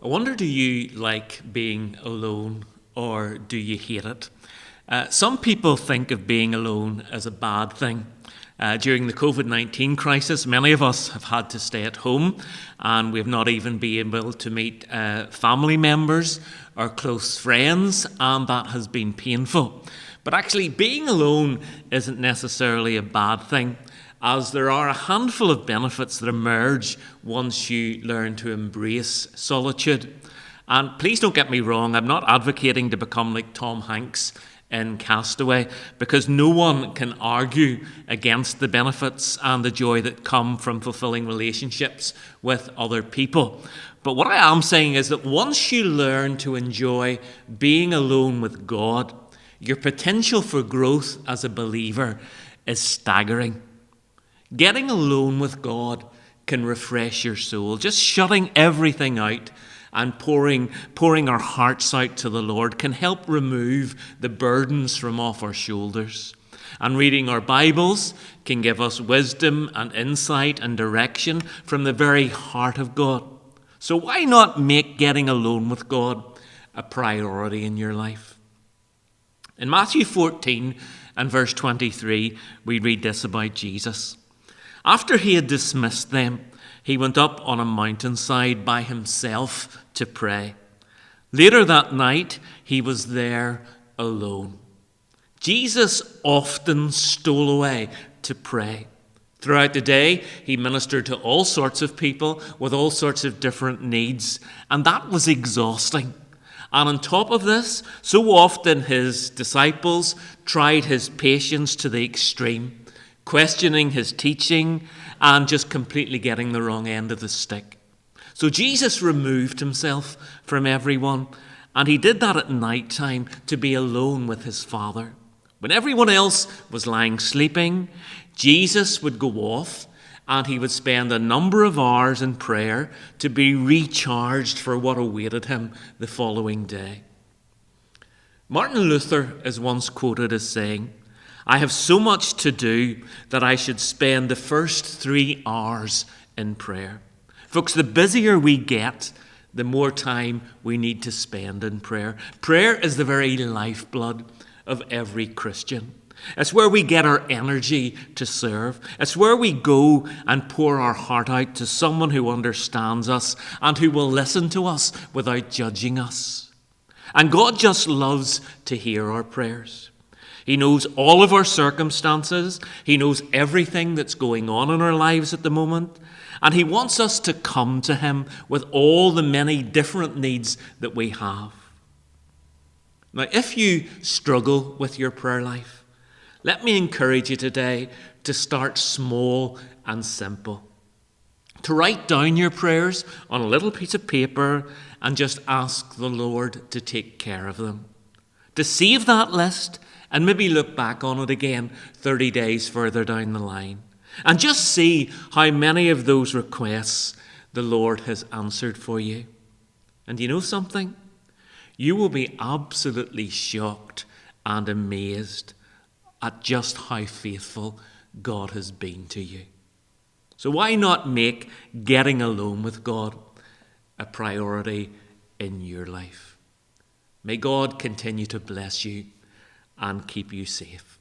I wonder, do you like being alone or do you hate it? Some people think of being alone as a bad thing. During the COVID-19 crisis, many of us have had to stay at home and we've not even been able to meet family members or close friends, and that has been painful. But actually, being alone isn't necessarily a bad thing, as there are a handful of benefits that emerge once you learn to embrace solitude. And please don't get me wrong, I'm not advocating to become like Tom Hanks in Castaway, because no one can argue against the benefits and the joy that come from fulfilling relationships with other people. But what I am saying is that once you learn to enjoy being alone with God, your potential for growth as a believer is staggering. Getting alone with God can refresh your soul. Just shutting everything out and pouring our hearts out to the Lord can help remove the burdens from off our shoulders. And reading our Bibles can give us wisdom and insight and direction from the very heart of God. So why not make getting alone with God a priority in your life? In Matthew 14 and verse 23, we read this about Jesus. After he had dismissed them, he went up on a mountainside by himself to pray. Later that night, he was there alone. Jesus often stole away to pray. Throughout the day, he ministered to all sorts of people with all sorts of different needs, and that was exhausting. And on top of this, so often his disciples tried his patience to the extreme, questioning his teaching and just completely getting the wrong end of the stick. So Jesus removed himself from everyone, and he did that at night time to be alone with his Father. When everyone else was lying sleeping, Jesus would go off and he would spend a number of hours in prayer to be recharged for what awaited him the following day. Martin Luther is once quoted as saying, "I have so much to do that I should spend the first 3 hours in prayer." Folks, the busier we get, the more time we need to spend in prayer. Prayer is the very lifeblood of every Christian. It's where we get our energy to serve. It's where we go and pour our heart out to someone who understands us and who will listen to us without judging us. And God just loves to hear our prayers. He knows all of our circumstances. He knows everything that's going on in our lives at the moment. And he wants us to come to him with all the many different needs that we have. Now, if you struggle with your prayer life, let me encourage you today to start small and simple. To write down your prayers on a little piece of paper and just ask the Lord to take care of them. To save that list and maybe look back on it again 30 days further down the line. And just see how many of those requests the Lord has answered for you. And you know something? You will be absolutely shocked and amazed at just how faithful God has been to you. So why not make getting alone with God a priority in your life? May God continue to bless you and keep you safe.